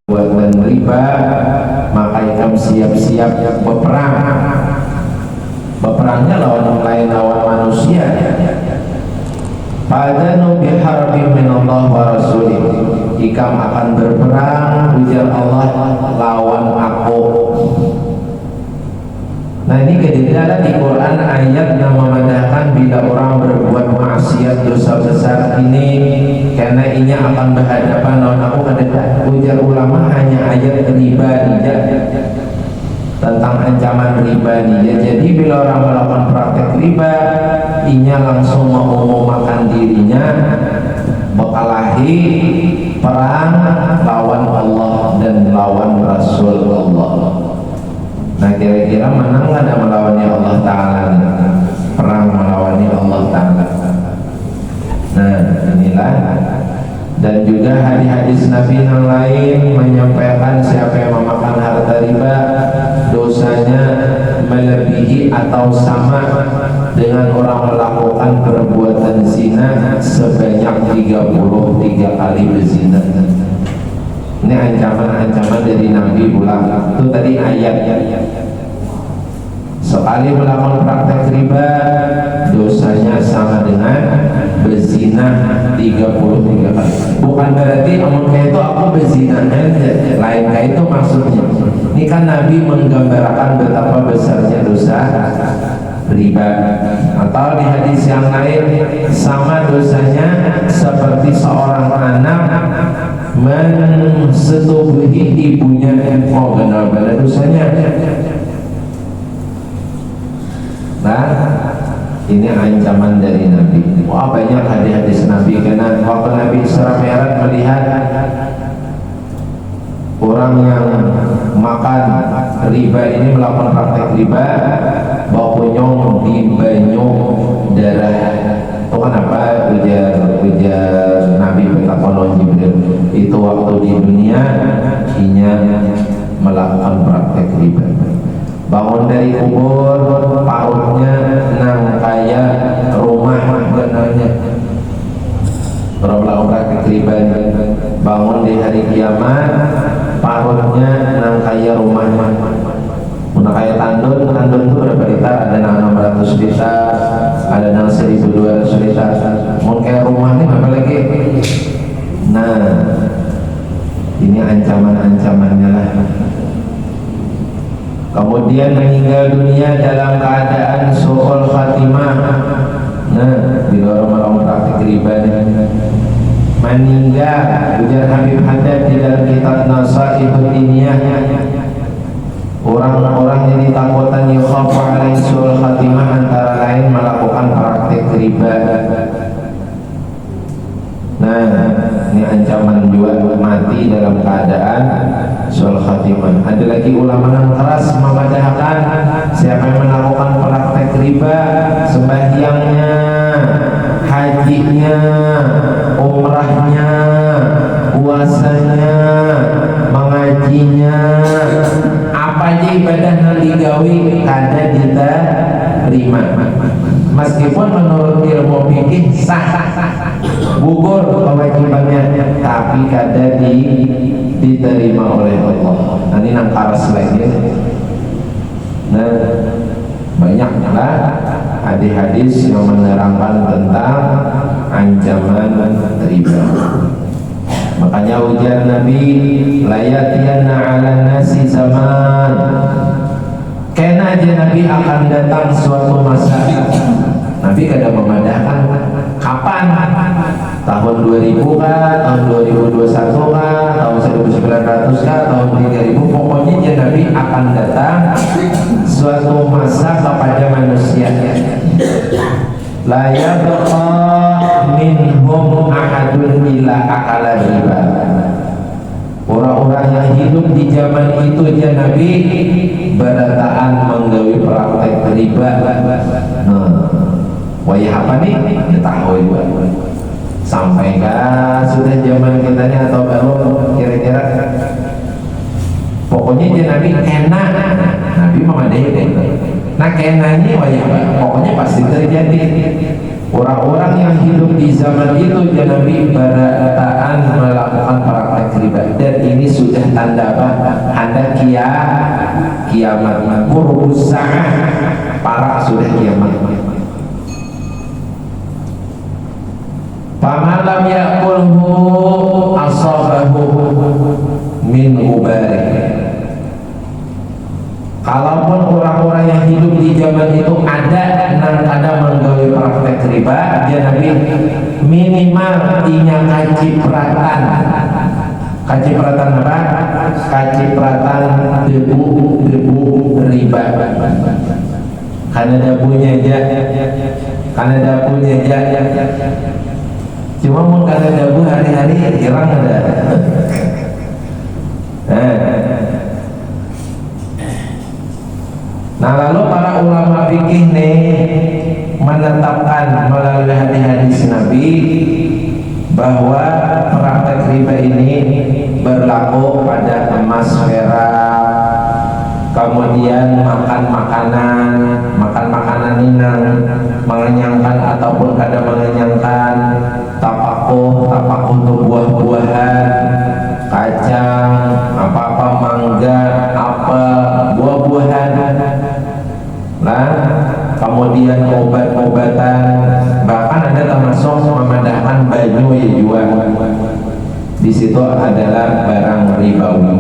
perbuatan riba, maka ikam siap-siap berperang. Berperangnya lawan manusia. Fadanu biharbin minallah wa rasulih. Ikam akan berperang, ujar Allah, lawan aku. Nah, ini kedengaran di Quran ayat yang memandangkan bila orang berbuat maksiat dosa besar ini karena inya akan berhadapan lawan aku kedepan. Ujar ulama hanya ayat riba tidak tentang ancaman riba dia. Jadi bila orang melakukan praktek riba, inya langsung mengumumkan dirinya berkelahi perang lawan Allah dan lawan Rasul Allah. Nah, kira-kira menang ada melawannya Allah Ta'ala, perang melawannya Allah Ta'ala. Nah, inilah. Dan juga hadis-hadis Nabi yang lain menyampaikan siapa yang memakan harta riba dosanya melebihi atau sama dengan orang melakukan perbuatan zina sebanyak 33 kali berzina. Ini ancaman-ancaman dari Nabi pula. Itu tadi ayat. Sekali melakukan praktek riba dosanya sama dengan berzina 33 kali. Bukan berarti amun kayak itu aku berzina, lain kayak itu maksudnya. Ini kan Nabi menggambarkan betapa besarnya dosa riba. Atau di hadis yang lain, sama dosanya seperti seorang anak mensetubuhi ibunya. Oh, benar-benar dosanya. Nah, ini ancaman dari Nabi. Wah, banyak hadis-hadis Nabi. Karena waktu Nabi Isra Mi'raj melihat orang yang makan riba ini melakukan praktek riba, bakunyong di banyu darah. Itu kan apa? Ujar Nabi bertakwalah Jibril. Itu waktu di dunia inya melakukan praktek riba. Bangun dari kubur, pautnya nang kaya rumah benarnya. Orang melakukan praktek riba. Bangun di hari kiamat, pautnya nang kaya rumah. Mana kaya tandun itu berapa liter? Ada nang 600 liter, ada nang 1200 liter. Mau kayak rumah ini apa lagi? Nah, ini ancaman-ancamannya lah. Kemudian meninggal dunia dalam keadaan su'ul khatimah. Nah, bila orang melakukan praktik riba meninggal, ujar Habib Haddad di dalam kitab Nasaihud Diniyah, orang-orang yang ditakutan yukhafu alaihi su'ul khatimah antara lain melakukan praktik riba. Nah, ini ancaman juga mati dalam keadaan su'ul khatimah. Ada lagi ulama yang keras memadahkan siapa yang melakukan praktek riba, sembahyangnya, hajinya, umrahnya, puasanya, mengajinya, apa aja ibadah yang digawi kada diterima. Meskipun menurut ilmu fikih sah, gugur kewajibannya, tapi kada diterima oleh Allah. Nah, ini nang karas lagi. Nah, banyaklah hadis-hadis yang menerangkan tentang ancaman riba. Makanya ujar Nabi, layatiyanna ala nasi zaman. Karena aja Nabi akan datang suatu masa. Nabi kadang memadahkan kapan? Tahun 2000 kah? Tahun 2021 kah? Tahun 1900 kah? Tahun 3000? Pokoknya aja Nabi akan datang suatu masa kepada manusia. La yabqa minhum ahadun illa akala riba. Orang-orang yang hidup di zaman itu aja Nabi berataan menggawi praktek riba. Wayah apa nih? Kita tahu juga. Sampaikah sudah zaman kita ini atau baru kira-kira? Pokoknya dia Nabi enak. Nabi memadai. Nah kenanya wayah pokoknya pasti terjadi. Orang-orang yang hidup di zaman itu ya Nabi berataan melakukan praktek riba, dan ini sudah tanda apa? Tanda kiamat. Qurubus sa'ah, para sudah kiamat. Famalam yakulhu asabahu min ubarik. Kalaupun orang-orang yang hidup di zaman itu ada menggawe praktek riba, dia Nabi minimal inya kacipratan apa? Kacipratan debu riba. Karena debunya aja, cuma mau karena debu hari-hari hilang ada. Nah, lalu para ulama fikih menetapkan melalui hadis Nabi bahwa praktek riba ini berlaku pada emas, perak, kemudian makan makanan inang mengenyangkan ataupun kada mengenyangkan, tapakuh untuk buah-buahan, kacang, apa-apa, mangga, apel, buah-buahan. Nah, kemudian obat-obatan, bahkan ada termasuk memandangkan baju ya jual. Di situ adalah barang ribawi.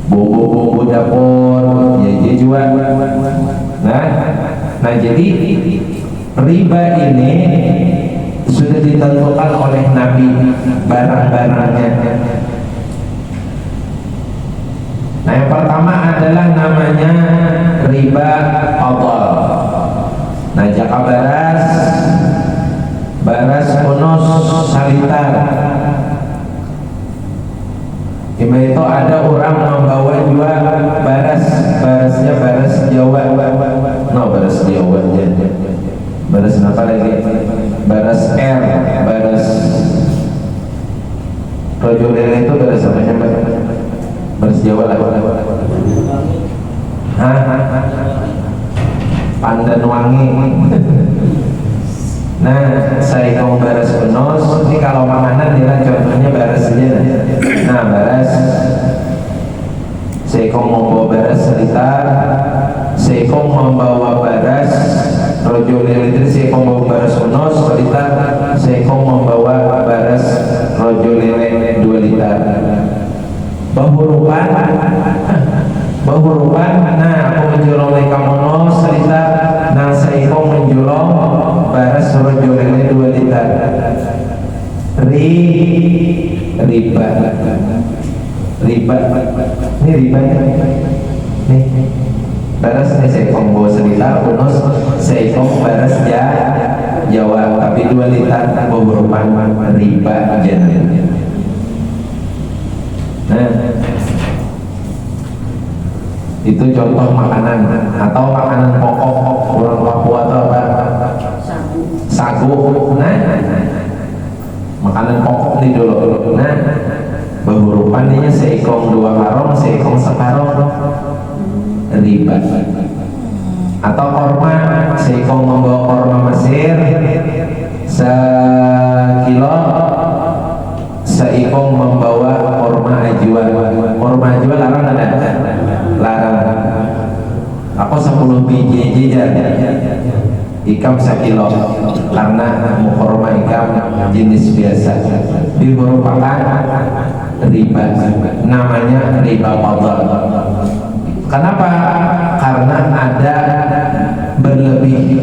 Bumbu dapur ya jual. Nah jadi riba ini sudah ditentukan oleh Nabi barang-barangnya. Nah, yang pertama adalah namanya riba fadl. Nah, jaka baras kunus salitar. Cuma itu ada orang membawa jual barasnya baras Jawa. No, baras Jawa aja. Baras apa lagi? Baras R, baras Rojo Lele itu baras apa sih? Baras Jawa lah. Pandan wangi. Nah, saya mau baras penos. Ini kalau makanan dia contohnya baras aja. Nah, baras. Saya mau bawa baras selitar. Saya membawa baras Rojo Lele. Saya membawa baras penos selitar. Saya membawa baras Rojo Lele 2 liter. Bahurupan. Nah, aku menjual kamu no selitar. Nah, saya menjual baras Rojo Lele 2 liter. Riba. Ini riba nih. Baras nih saya bawa selitar, unus saya baras Jawa, tapi 2 liter bahurupan riba jangan. Nah, itu contoh makanan atau makanan pokok orang Papua atau apa? Sagu. Nah, makanan pokok nih dulu. Nah, bahurupan ini seikong 2 karong, seikong sekarong riba. Atau korma, seikong membawa korma Mesir sekilo, seikong membawa korma ajuan. Korma ajuan larang ada? Larang. Aku 10 biji jajan ikam 1 kilo karena korma ikam jenis biasa merupakan riba, namanya riba fadl. Kenapa? Karena ada berlebih,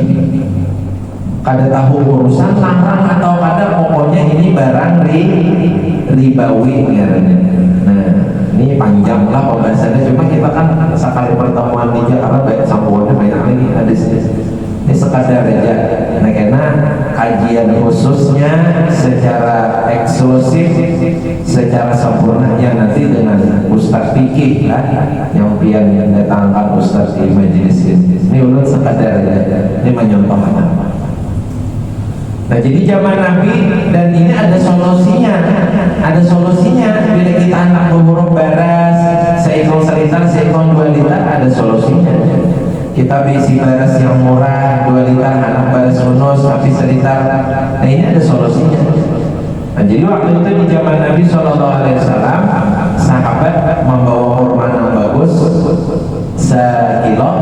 kada tahu urusan larang atau kada pokoknya ini barang ribawi ngaranya. Nah, ini panjang lah pembahasannya, cuma kita kan sekali pertemuan di Jakarta banyak sampuannya banyak lagi ada ini sekadar aja. Nah, karena kajian khususnya secara eksklusif, secara sempurna yang nanti dengan Ustaz Fikih kan, yang pian datangkan Ustaz di majelis ini ulun sekadar aja, ini menyontohkan. Nah, jadi zaman Nabi, dan ini ada solusinya bila kita anak berhuruf baras, seikong selitar, seikong 2 liter, ada solusinya. kita bisi baras yang murah 2 liter anak baras unus tapi seliter. Nah ini ada solusinya. Nah, jadi waktu itu di zaman Nabi SAW sahabat membawa kurma yang bagus sekilo,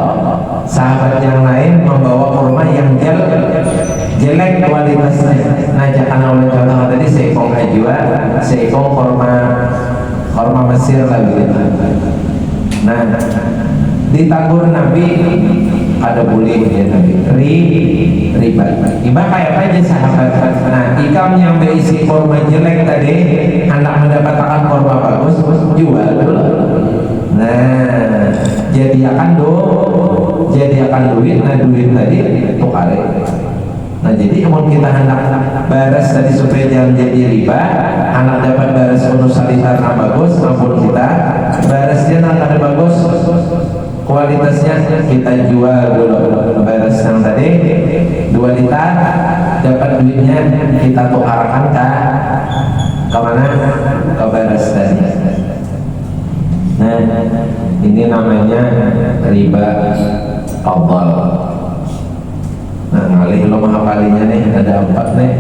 sahabat yang lain membawa kurma yang jelek kualitasnya. Nah jangan oleh contoh tadi seekong ajwa, seekong kurma Mesir lah gitu. Nah ditagur Nabi ada boleh ya Nabi riba kayak apa aja sahabat. Nah ikam yang berisi kurma jelek tadi hendak mendapatkan kurma bagus jual dulu. Nah jadi akan duit. Nah duit tadi tukar. Nah jadi kalau kita hendak baras tadi supaya jangan jadi riba, anak dapat baras unus saliter yang bagus, maupun kita barasnya nanti bagus kualitasnya kita jual dulu baras yang tadi 2 liter, dapat duitnya kita tukarkan ke mana? Ke baras tadi. Nah ini namanya riba fadl. Nah ngalih lo menghafalinya nih, ada 4 nih.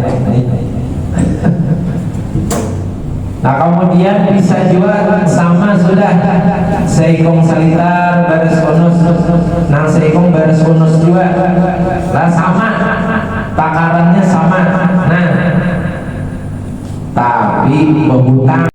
Nah kemudian bisa jual sama sudah seikong salitar baris unus, nang seikong baris unus juga lah sama, takarannya sama. Nah tapi berhutang